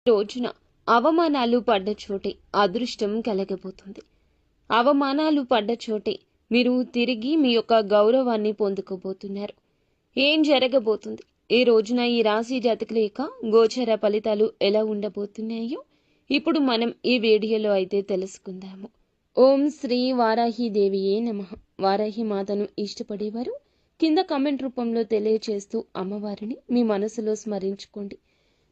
రోజున అవమానాలు పడ్డ చోటే అదృష్టం కలగబోతుంది. అవమానాలు పడ్డ చోటే మీరు తిరిగి మీ యొక్క గౌరవాన్ని పొందుకోబోతున్నారు. ఏం జరగబోతుంది, ఈ రోజున ఈ రాశి జాతకుల యొక్క గోచర ఫలితాలు ఎలా ఉండబోతున్నాయో ఇప్పుడు మనం ఈ వీడియోలో అయితే తెలుసుకుందాము. ఓం శ్రీ వారాహిదేవియే నమః. వారాహి మాతను ఇష్టపడేవారు కింద కామెంట్ రూపంలో తెలియచేస్తూ అమ్మవారిని మీ మనసులో స్మరించుకోండి.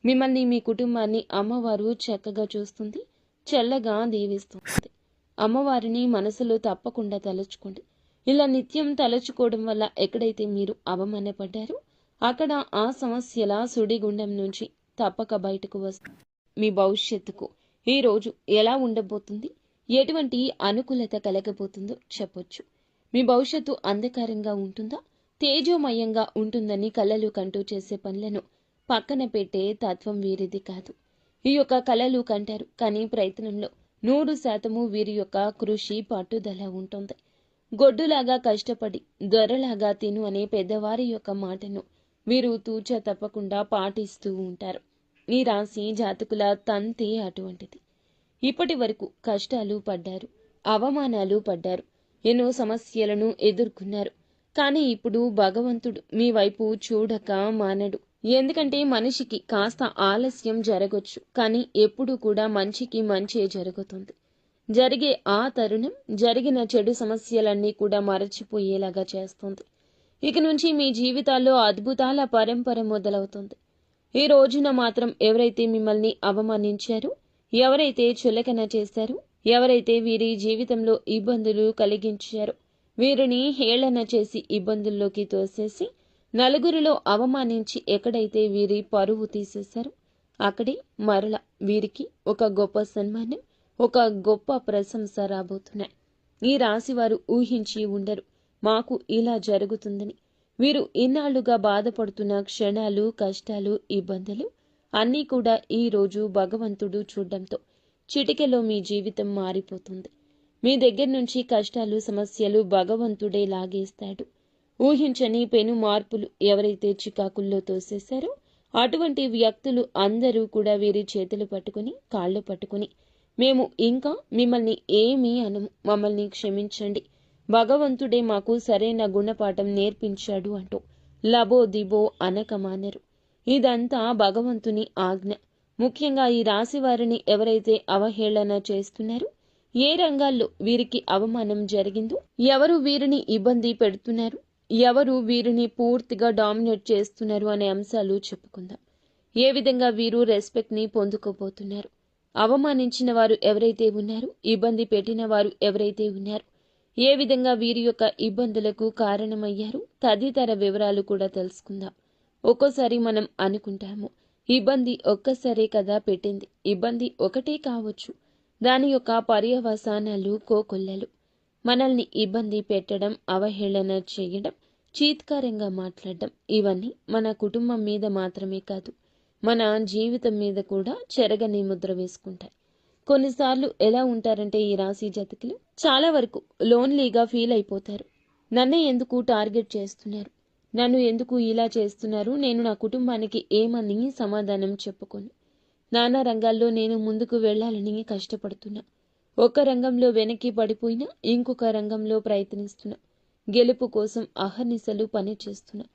మిమ్మల్ని మీ కుటుంబాన్ని అమ్మవారు చక్కగా చూస్తుంది, చల్లగా దీవిస్తుంది. అమ్మవారిని మనసులో తప్పకుండా తలుచుకోండి. ఇలా నిత్యం తలుచుకోవడం వల్ల ఎక్కడైతే మీరు అవమానపడ్డారో అక్కడ ఆ సమస్యల సుడిగుండం నుంచి తప్పక బయటకు వస్తుంది. మీ భవిష్యత్తుకు ఈ రోజు ఎలా ఉండబోతుంది, ఎటువంటి అనుకూలత కలగబోతుందో చెప్పొచ్చు. మీ భవిష్యత్తు అంధకారంగా ఉంటుందా, తేజోమయంగా ఉంటుందని కలలు కంటూ చేసే పనులను పక్కన పెట్టే తత్వం వీరిది కాదు. ఈ యొక్క కలలు కంటారు, కానీ ప్రయత్నంలో 100% వీరి యొక్క కృషి పట్టుదల ఉంటుంది. గొడ్డులాగా కష్టపడి దొరలాగా తిను అనే పెద్దవారి యొక్క మాటను వీరు తూచ తప్పకుండా పాటిస్తూ ఉంటారు. ఈ రాశి జాతకుల తంతి అటువంటిది. ఇప్పటి వరకు కష్టాలు పడ్డారు, అవమానాలు పడ్డారు, ఎన్నో సమస్యలను ఎదుర్కొన్నారు. కానీ ఇప్పుడు భగవంతుడు మీ వైపు చూడక మానడు. ఎందుకంటే మనిషికి కాస్త ఆలస్యం జరగొచ్చు, కానీ ఎప్పుడూ కూడా మంచికి మంచే జరుగుతుంది. జరిగే ఆ తరుణం జరిగిన చెడు సమస్యలన్నీ కూడా మరచిపోయేలాగా చేస్తుంది. ఇక నుంచి మీ జీవితాల్లో అద్భుతాల పరంపర మొదలవుతుంది. ఈ రోజున మాత్రం ఎవరైతే మిమ్మల్ని అవమానించారో, ఎవరైతే చులకన చేశారో, ఎవరైతే వీరి జీవితంలో ఇబ్బందులు కలిగించారో వీరిని హేళన చేసి ఇబ్బందుల్లోకి తోసేసి నలుగురిలో అవమానించి ఎక్కడైతే వీరి పరువు తీసేశారో అక్కడే మరల వీరికి ఒక గొప్ప సన్మానం, ఒక గొప్ప ప్రశంస రాబోతున్నాయి. ఈ రాశివారు ఊహించి ఉండరు మాకు ఇలా జరుగుతుందని. వీరు ఇన్నాళ్లుగా బాధపడుతున్న క్షణాలు, కష్టాలు, ఇబ్బందులు అన్నీ కూడా ఈ రోజు భగవంతుడు చూడడంతో చిటికెలో మీ జీవితం మారిపోతుంది. మీ దగ్గర నుంచి కష్టాలు, సమస్యలు భగవంతుడే లాగేస్తాడు. ఊహించని పెను మార్పులు ఎవరైతే చికాకుల్లో తోసేశారో అటువంటి వ్యక్తులు అందరూ కూడా వీరి చేతులు పట్టుకుని, కాళ్ళు పట్టుకుని మేము ఇంకా మిమ్మల్ని ఏమీ అనము, మమ్మల్ని క్షమించండి, భగవంతుడే మాకు సరైన గుణపాఠం నేర్పించాడు అంటూ లబో దిబో అనక మానరు. ఇదంతా భగవంతుని ఆజ్ఞ. ముఖ్యంగా ఈ రాశి వారిని ఎవరైతే అవహేళన చేస్తున్నారో, ఏ రంగాల్లో వీరికి అవమానం జరిగిందో, ఎవరు వీరిని ఇబ్బంది పెడుతున్నారు, ఎవరు వీరిని పూర్తిగా డామినేట్ చేస్తున్నారు అనే అంశాలు చెప్పుకుందాం. ఏ విధంగా వీరు రెస్పెక్ట్ని పొందుకోబోతున్నారు, అవమానించిన వారు ఎవరైతే ఉన్నారో, ఇబ్బంది పెట్టిన వారు ఎవరైతే ఉన్నారో, ఏ విధంగా వీరి యొక్క ఇబ్బందులకు కారణమయ్యారు తదితర వివరాలు కూడా తెలుసుకుందాం. ఒక్కోసారి మనం అనుకుంటాము ఇబ్బంది ఒక్కసారే కదా పెట్టింది, ఇబ్బంది ఒకటే కావచ్చు, దాని యొక్క పర్యవసానాలు కోకొల్లలు. మనల్ని ఇబ్బంది పెట్టడం, అవహేళన చేయడం, చీత్కారంగా మాట్లాడడం ఇవన్నీ మన కుటుంబం మీద మాత్రమే కాదు, మన జీవితం మీద కూడా చెరగని ముద్ర వేసుకుంటాయి. కొన్నిసార్లు ఎలా ఉంటారంటే ఈ రాశి జాతకులు చాలా వరకు లోన్లీగా ఫీల్ అయిపోతారు. నన్నే ఎందుకు టార్గెట్ చేస్తున్నారు, నన్ను ఎందుకు ఇలా చేస్తున్నారు, నేను నా కుటుంబానికి ఏమని సమాధానం చెప్పుకోను. నానా రంగాల్లో నేను ముందుకు వెళ్లాలని కష్టపడుతున్నా, ఒక రంగంలో వెనక్కి పడిపోయినా ఇంకొక రంగంలో ప్రయత్నిస్తున్నా, గెలుపు కోసం అహర్నిశలు పనిచేస్తున్నా.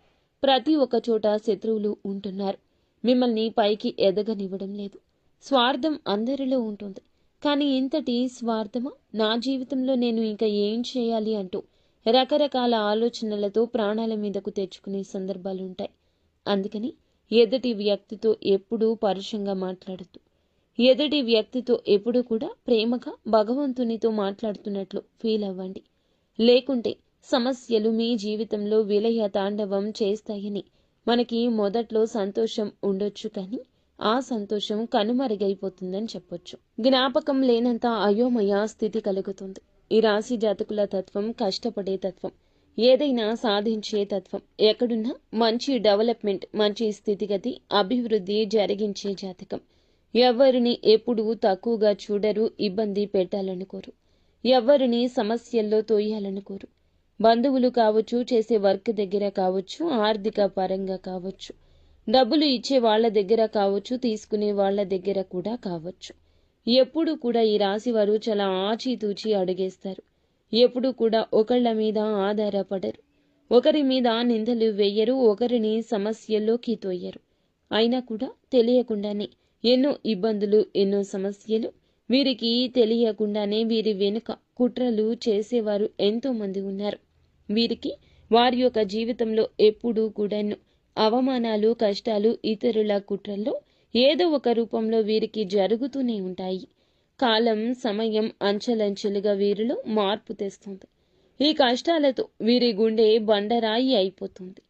ప్రతి ఒక్క చోట శత్రువులు ఉంటున్నారు, మిమ్మల్ని పైకి ఎదగనివ్వడం లేదు. స్వార్థం అందరిలో ఉంటుంది, కానీ ఇంతటి స్వార్థమా, నా జీవితంలో నేను ఇంకా ఏం చేయాలి అంటూ రకరకాల ఆలోచనలతో ప్రాణాల మీదకు తెచ్చుకునే సందర్భాలుంటాయి. అందుకని ఎదుటి వ్యక్తితో ఎప్పుడూ పరుషంగా మాట్లాడద్దు. ఎదుటి వ్యక్తితో ఎప్పుడూ కూడా ప్రేమగా భగవంతునితో మాట్లాడుతున్నట్లు ఫీల్ అవ్వండి. లేకుంటే సమస్యలు మీ జీవితంలో విలయ తాండవం చేస్తాయని మనకి మొదట్లో సంతోషం ఉండొచ్చు, కానీ ఆ సంతోషం కనుమరుగైపోతుందని చెప్పొచ్చు. జ్ఞాపకం లేనంత అయోమయ స్థితి కలుగుతుంది. ఈ రాశి జాతకుల తత్వం కష్టపడే తత్వం, ఏదైనా సాధించే తత్వం, ఎక్కడున్నా మంచి డెవలప్మెంట్, మంచి స్థితిగతి, అభివృద్ధి జరిగించే జాతకం. ఎవరిని ఎప్పుడూ తక్కువగా చూడరు, ఇబ్బంది పెట్టాలనుకోరు, ఎవరిని సమస్యల్లో తోయాలనుకోరు. బంధువులు కావచ్చు, చేసే వర్క్ దగ్గర కావచ్చు, ఆర్థిక పరంగా కావచ్చు, డబ్బులు ఇచ్చే వాళ్ళ దగ్గర కావచ్చు, తీసుకునే వాళ్ళ దగ్గర కూడా కావచ్చు. ఎప్పుడు కూడా ఈ రాశి వారు చాలా ఆచితూచి అడుగేస్తారు. ఎప్పుడు కూడా ఒకళ్ళ మీద ఆధారపడరు. ఒకరి మీద నిందలు వెయ్యరు, ఒకరిని సమస్యల్లోకి తోయ్యరు. అయినా కూడా తెలియకుండానే ఎన్నో ఇబ్బందులు, ఎన్నో సమస్యలు, వీరికి తెలియకుండానే వీరి వెనుక కుట్రలు చేసేవారు ఎంతో మంది ఉన్నారు. వీరికి వారి యొక్క జీవితంలో ఎప్పుడూ కూడాను అవమానాలు, కష్టాలు, ఇతరుల కుట్రల్లో ఏదో ఒక రూపంలో వీరికి జరుగుతూనే ఉంటాయి. కాలం, సమయం అంచెలంచెలుగా వీరిలో మార్పు తెస్తుంది. ఈ కష్టాలతో వీరి గుండె బండరాయి అయిపోతుంది.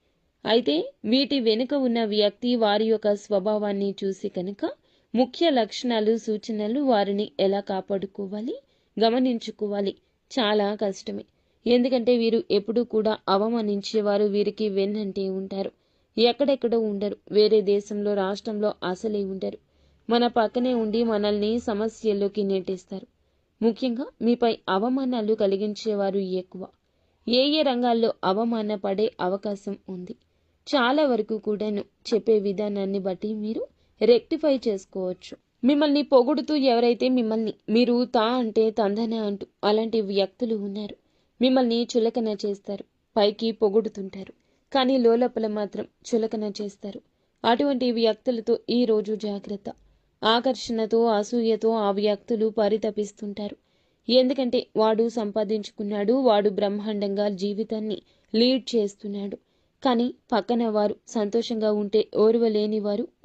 అయితే వీటి వెనుక ఉన్న వ్యక్తి వారి యొక్క స్వభావాన్ని చూసి కనుక ముఖ్య లక్షణాలు, సూచనలు, వారిని ఎలా కాపాడుకోవాలి, గమనించుకోవాలి చాలా కష్టమే. ఎందుకంటే వీరు ఎప్పుడూ కూడా అవమానించేవారు వీరికి వెన్నంటే ఉంటారు. ఎక్కడెక్కడో ఉండరు. వేరే దేశంలో, రాష్ట్రంలో అసలే ఉండరు. మన పక్కనే ఉండి మనల్ని సమస్యల్లోకి నెట్టేస్తారు. ముఖ్యంగా మీపై అవమానాలు కలిగించేవారు ఎక్కువ. ఏ ఏ రంగాల్లో అవమాన పడే అవకాశం ఉంది. చాలా వరకు కూడాను చెప్పే విధానాన్ని బట్టి మీరు రెక్టిఫై చేసుకోవచ్చు. మిమ్మల్ని పొగుడుతూ ఎవరైతే మిమ్మల్ని మీరు తా అంటే తందన అంటూ అలాంటి వ్యక్తులు ఉన్నారు. మిమ్మల్ని చులకన చేస్తారు. పైకి పొగుడుతుంటారు. కానీ లోలోపల మాత్రం చులకన చేస్తారు. అటువంటి వ్యక్తులతో ఈ రోజు జాగ్రత్త. ఆకర్షణతో, అసూయతో ఆ వ్యక్తులు పరితపిస్తుంటారు. ఎందుకంటే వాడు సంపాదించుకున్నాడు, వాడు బ్రహ్మాండంగా జీవితాన్ని లీడ్ చేస్తున్నాడు. కానీ పక్కన వారు సంతోషంగా ఉంటే ఓర్వలేని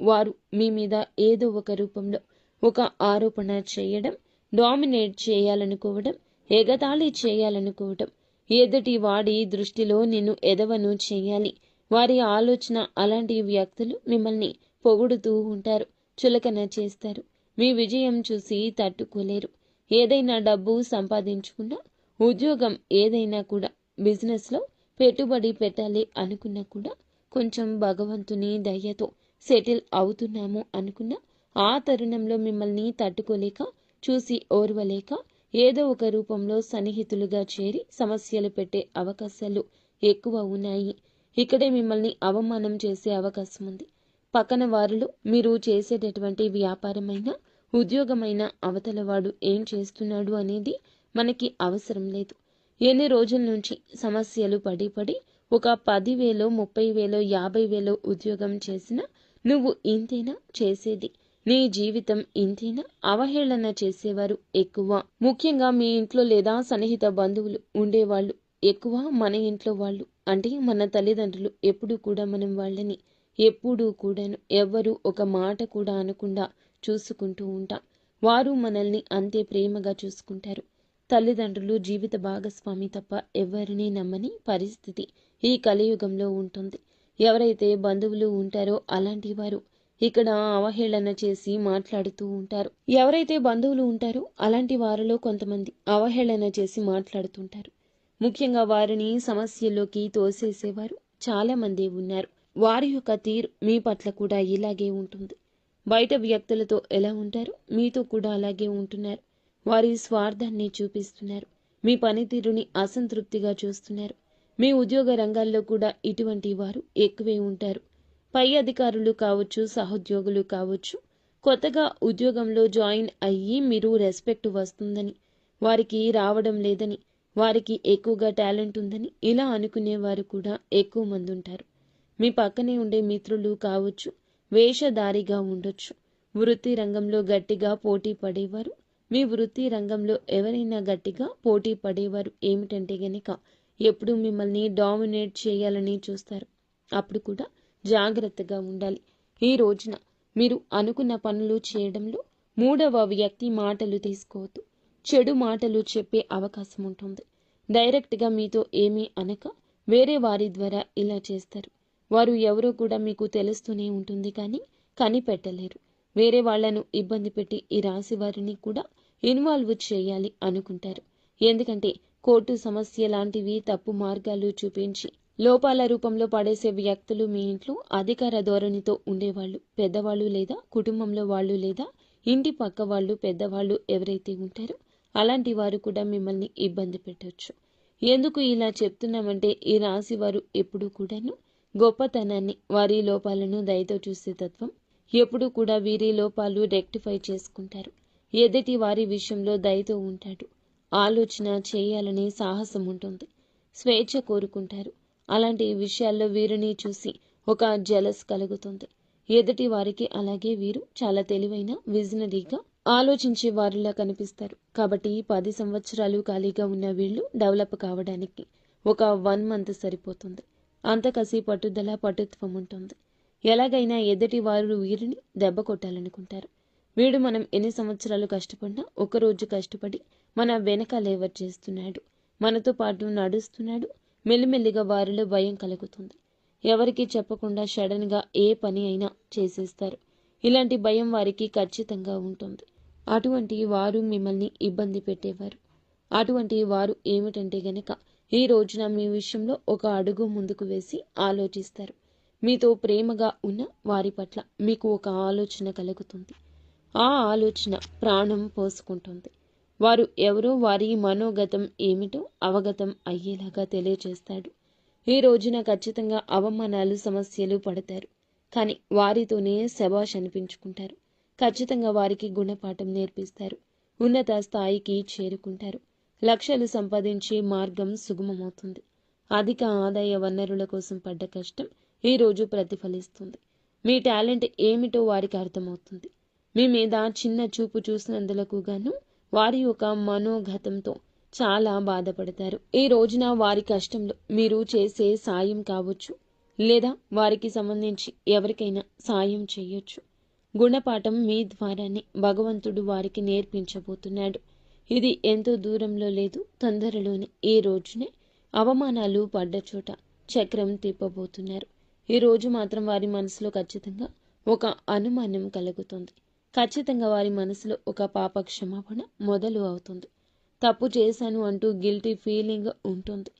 వారు మీ మీద ఏదో ఒక రూపంలో ఒక ఆరోపణ చేయడం, డామినేట్ చేయాలనుకోవడం, ఎగతాళి చేయాలనుకోవడం, ఎదుటి వాడి దృష్టిలో నిన్ను ఎదవను చేయాలి. వారి ఆలోచన అలాంటి వ్యక్తులు మిమ్మల్ని పొగుడుతూ ఉంటారు, చులకన చేస్తారు. మీ విజయం చూసి తట్టుకోలేరు. ఏదైనా డబ్బు సంపాదించుకున్నా, ఉద్యోగం ఏదైనా కూడా, బిజినెస్లో పెట్టుబడి పెట్టాలి అనుకున్నా కూడా కొంచెం భగవంతుని దయతో సెటిల్ అవుతున్నాము అనుకున్నా ఆ తరుణంలో మిమ్మల్ని తట్టుకోలేక, చూసి ఓర్వలేక ఏదో ఒక రూపంలో సన్నిహితులుగా చేరి సమస్యలు పెట్టే అవకాశాలు ఎక్కువ ఉన్నాయి. ఇక్కడే మిమ్మల్ని అవమానం చేసే అవకాశం ఉంది. పక్కన వారిలో మీరు చేసేటటువంటి వ్యాపారమైన, ఉద్యోగమైన అవతల వాడు ఏం చేస్తున్నాడు అనేది మనకి అవసరం లేదు. ఎన్ని రోజుల నుంచి సమస్యలు పడి ఒక 10,000, 30,000, 50,000 ఉద్యోగం చేసినా నువ్వు ఇంతేనా చేసేది, నీ జీవితం ఇంతేనా, అవహేళన చేసేవారు ఎక్కువ. ముఖ్యంగా మీ ఇంట్లో లేదా సన్నిహిత బంధువులు ఉండేవాళ్ళు ఎక్కువ. మన ఇంట్లో వాళ్ళు అంటే మన తల్లిదండ్రులు ఎప్పుడూ కూడా మనం వాళ్ళని ఎప్పుడూ కూడాను ఎవ్వరూ ఒక మాట కూడా అనకుండా చూసుకుంటూ ఉంటాం. వారు మనల్ని అంతే ప్రేమగా చూసుకుంటారు. తల్లిదండ్రులు జీవిత భాగస్వామి తప్ప ఎవరినీ నమ్మని పరిస్థితి ఈ కలియుగంలో ఉంటుంది. ఎవరైతే బంధువులు ఉంటారో అలాంటి వారు ఇక్కడ అవహేళన చేసి మాట్లాడుతూ ఉంటారు. ఎవరైతే బంధువులు ఉంటారో అలాంటి వారిలో కొంతమంది అవహేళన చేసి మాట్లాడుతుంటారు. ముఖ్యంగా వారిని సమస్యల్లోకి తోసేసేవారు చాలా మంది ఉన్నారు. వారి యొక్క తీరు మీ పట్ల కూడా ఇలాగే ఉంటుంది. బయట వ్యక్తులతో ఎలా ఉంటారో మీతో కూడా అలాగే ఉంటున్నారు. వారి స్వార్థాన్ని చూపిస్తున్నారు. మీ పనితీరుని అసంతృప్తిగా చూస్తున్నారు. మీ ఉద్యోగ రంగాల్లో కూడా ఇటువంటి వారు ఎక్కువే ఉంటారు. పై అధికారులు కావచ్చు, సహోద్యోగులు కావచ్చు, కొత్తగా ఉద్యోగంలో జాయిన్ అయ్యి మీరు రెస్పెక్ట్ వస్తుందని, వారికి రావడం లేదని, వారికి ఎక్కువగా టాలెంట్ ఉందని ఇలా అనుకునేవారు కూడా ఎక్కువ మంది ఉంటారు. మీ పక్కనే ఉండే మిత్రులు కావచ్చు, వేషధారిగా ఉండొచ్చు. వృత్తి రంగంలో గట్టిగా పోటీ పడేవారు, మీ వృత్తి రంగంలో ఎవరైనా గట్టిగా పోటీ పడేవారు ఏమిటంటే గనక ఎప్పుడు మిమ్మల్ని డామినేట్ చేయాలని చూస్తారు. అప్పుడు కూడా జాగ్రత్తగా ఉండాలి. ఈ రోజున మీరు అనుకున్న పనులు చేయడంలో మూడవ వ్యక్తి మాటలు తీసుకోవద్దు. చెడు మాటలు చెప్పే అవకాశం ఉంటుంది. డైరెక్ట్గా మీతో ఏమీ అనక వేరే వారి ద్వారా ఇలా చేస్తారు. వారు ఎవరో కూడా మీకు తెలుస్తూనే ఉంటుంది, కానీ కనిపెట్టలేరు. వేరే వాళ్లను ఇబ్బంది పెట్టి ఈ రాశి వారిని కూడా ఇన్వాల్వ్ చేయాలి అనుకుంటారు. ఎందుకంటే కోర్టు సమస్య లాంటివి తప్పు మార్గాలు చూపించి లోపాల రూపంలో పడేసే వ్యక్తులు మీ ఇంట్లో అధికార ధోరణితో ఉండేవాళ్ళు, పెద్దవాళ్ళు లేదా కుటుంబంలో వాళ్ళు లేదా ఇంటి పక్క వాళ్ళు, పెద్దవాళ్ళు ఎవరైతే ఉంటారో అలాంటి వారు కూడా మిమ్మల్ని ఇబ్బంది పెట్టవచ్చు. ఎందుకు ఇలా చెప్తున్నామంటే ఈ రాశి వారు ఎప్పుడూ కూడాను గొప్పతనాన్ని, వారి లోపాలను దయతో చూసే తత్వం. ఎప్పుడూ కూడా వీరి లోపాలు రెక్టిఫై చేసుకుంటారు. ఎదుటి వారి విషయంలో దయతో ఉంటాడు. ఆలోచన చేయాలని సాహసం ఉంటుంది. స్వేచ్ఛ కోరుకుంటారు. అలాంటి విషయాల్లో వీరిని చూసి ఒక జెలస్ కలుగుతుంది. ఎదుటి వారికి అలాగే వీరు చాలా తెలివైన, విజనరీగా ఆలోచించే వారిలా కనిపిస్తారు. కాబట్టి 10 సంవత్సరాలు ఖాళీగా ఉన్న వీళ్ళు డెవలప్ కావడానికి ఒక 1 మంత్ సరిపోతుంది. అంత కసి, పట్టుదల, పటుత్వం ఉంటుంది. ఎలాగైనా ఎదుటి వారు వీరిని దెబ్బ కొట్టాలనుకుంటారు. వీడు మనం ఎన్ని సంవత్సరాలు కష్టపడినా ఒకరోజు కష్టపడి మన వెనక లేవర్ చేస్తున్నాడు, మనతో పాటు నడుస్తున్నాడు. మెల్లిమెల్లిగా వారిలో భయం కలుగుతుంది. ఎవరికి చెప్పకుండా సడన్గా ఏ పని అయినా చేసేస్తారు. ఇలాంటి భయం వారికి ఖచ్చితంగా ఉంటుంది. అటువంటి వారు మిమ్మల్ని ఇబ్బంది పెట్టేవారు. అటువంటి వారు ఏమిటంటే గనక ఈ రోజున మీ విషయంలో ఒక అడుగు ముందుకు వేసి ఆలోచిస్తారు. మీతో ప్రేమగా ఉన్న వారి పట్ల మీకు ఒక ఆలోచన కలుగుతుంది. ఆ ఆలోచన ప్రాణం పోసుకుంటుంది. వారు ఎవరో, వారి మనోగతం ఏమిటో అవగతం అయ్యేలాగా తెలియచేస్తాడు. ఈ రోజున ఖచ్చితంగా అవమానాలు, సమస్యలు పడతారు. కానీ వారితోనే శబాష్ అనిపించుకుంటారు. ఖచ్చితంగా వారికి గుణపాఠం నేర్పిస్తారు. ఉన్నత స్థాయికి చేరుకుంటారు. లక్షలు సంపాదించే మార్గం సుగమమవుతుంది. అధిక ఆదాయ వనరుల కోసం పడ్డ కష్టం ఈ రోజు ప్రతిఫలిస్తుంది. మీ టాలెంట్ ఏమిటో వారికి అర్థమవుతుంది. మీ మీద చిన్న చూపు చూసినందులకు గాను వారి యొక్క మనోగతంతో చాలా బాధపడతారు. ఈ రోజున వారి కష్టంలో మీరు చేసే సాయం కావచ్చు, లేదా వారికి సంబంధించి ఎవరికైనా సాయం చేయొచ్చు. గుణపాఠం మీ ద్వారానే భగవంతుడు వారికి నేర్పించబోతున్నాడు. ఇది ఎంతో దూరంలో లేదు, తొందరలోనే ఈ రోజునే అవమానాలు పడ్డ చోట చక్రం తిప్పబోతున్నారు. ఈ రోజు మాత్రం వారి మనసులో ఖచ్చితంగా ఒక అనుమానం కలుగుతుంది. ఖచ్చితంగా వారి మనసులో ఒక పాప క్షమాపణ మొదలు అవుతుంది. తప్పు చేశాను అంటూ గిల్టీ ఫీలింగ్ ఉంటుంది.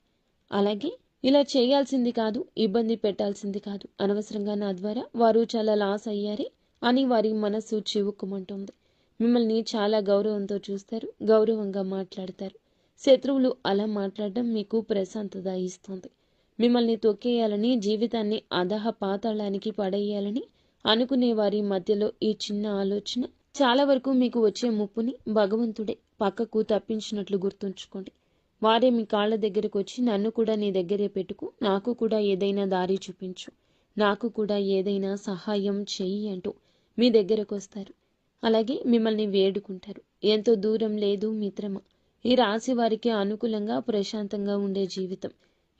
అలాగే ఇలా చేయాల్సింది కాదు, ఇబ్బంది పెట్టాల్సింది కాదు, అనవసరంగా నా ద్వారా వారు చాలా లాస్ అయ్యారే అని వారి మనసు చివుక్కుమంటుంది. మిమ్మల్ని చాలా గౌరవంతో చూస్తారు, గౌరవంగా మాట్లాడతారు. శత్రువులు అలా మాట్లాడడం మీకు ప్రశాంతత ఇస్తుంది. మిమ్మల్ని తొక్కేయాలని, జీవితాన్ని అధహ పాతాళానికి పడేయాలని అనుకునే వారి మధ్యలో ఈ చిన్న ఆలోచన చాలా వరకు మీకు వచ్చే ముప్పుని భగవంతుడే పక్కకు తప్పించినట్లు గుర్తుంచుకోండి. వారే మీ కాళ్ళ దగ్గరకు వచ్చి నన్ను కూడా నీ దగ్గరే పెట్టుకు, నాకు కూడా ఏదైనా దారి చూపించు, నాకు కూడా ఏదైనా సహాయం చెయ్యి అంటూ మీ దగ్గరకు వస్తారు. అలాగే మిమ్మల్ని వేడుకుంటారు. ఎంతో దూరం లేదు మిత్రమా, ఈ రాశి వారికి అనుకూలంగా ప్రశాంతంగా ఉండే జీవితం.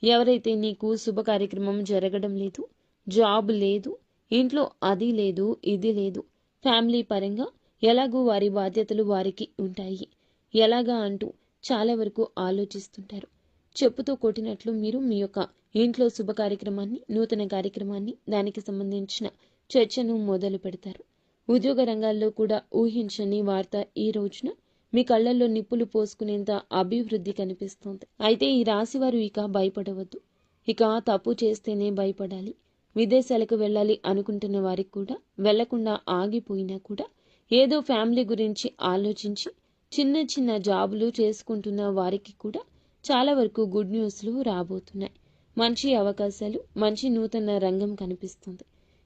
ఎవరైతే నీకు శుభ కార్యక్రమం జరగడం లేదు, జాబ్ లేదు, ఇంట్లో అది లేదు, ఇది లేదు, ఫ్యామిలీ పరంగా ఎలాగూ వారి బాధ్యతలు వారికి ఉంటాయి, ఎలాగా అంటూ చాలా వరకు ఆలోచిస్తుంటారు. చెప్పుతో కొట్టినట్లు మీరు మీ యొక్క ఇంట్లో శుభ కార్యక్రమాన్ని, నూతన కార్యక్రమాన్ని, దానికి సంబంధించిన చర్చను మొదలు పెడతారు. ఉద్యోగ రంగాల్లో కూడా ఊహించని వార్త ఈ రోజున మీ కళ్ళల్లో నిప్పులు పోసుకునేంత అభివృద్ధి కనిపిస్తోంది. అయితే ఈ రాశి వారు ఇక భయపడవద్దు. ఇక తప్పు చేస్తేనే భయపడాలి. విదేశాలకు వెళ్ళాలి అనుకుంటున్న వారికి కూడా, వెళ్లకుండా ఆగిపోయినా కూడా, ఏదో ఫ్యామిలీ గురించి ఆలోచించి చిన్న చిన్న జాబులు చేసుకుంటున్న వారికి కూడా చాలా వరకు గుడ్ న్యూస్లు రాబోతున్నాయి. మంచి అవకాశాలు, మంచి నూతన రంగం కనిపిస్తుంది.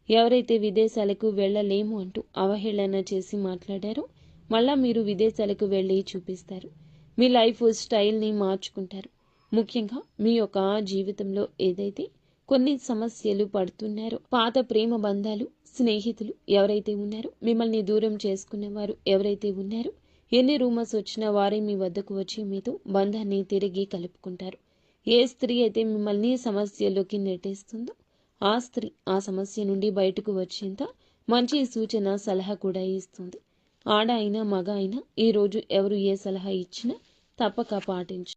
ఎవరైతే విదేశాలకు వెళ్ళలేము అంటూ అవహేళన చేసి మాట్లాడారో మళ్ళా మీరు విదేశాలకు వెళ్ళి చూపిస్తారు. మీ లైఫ్ స్టైల్ని మార్చుకుంటారు. ముఖ్యంగా మీ యొక్క జీవితంలో ఏదైతే కొన్ని సమస్యలు పడుతున్నారో, పాత ప్రేమ బంధాలు, స్నేహితులు ఎవరైతే ఉన్నారో, మిమ్మల్ని దూరం చేసుకునేవారు ఎవరైతే ఉన్నారో, ఎన్ని రూమర్స్ వచ్చినా వారే మీ వద్దకు వచ్చి మీతో బంధాన్ని తిరిగి కలుపుకుంటారు. ఏ స్త్రీ అయితే మిమ్మల్ని సమస్యలోకి నెట్టేస్తుందో ఆ స్త్రీ ఆ సమస్య నుండి బయటకు వచ్చేంత మంచి సూచన, సలహా కూడా ఇస్తుంది. ఆడ అయినా మగ అయినా ఈరోజు ఎవరు ఏ సలహా ఇచ్చినా తప్పక పాటించు.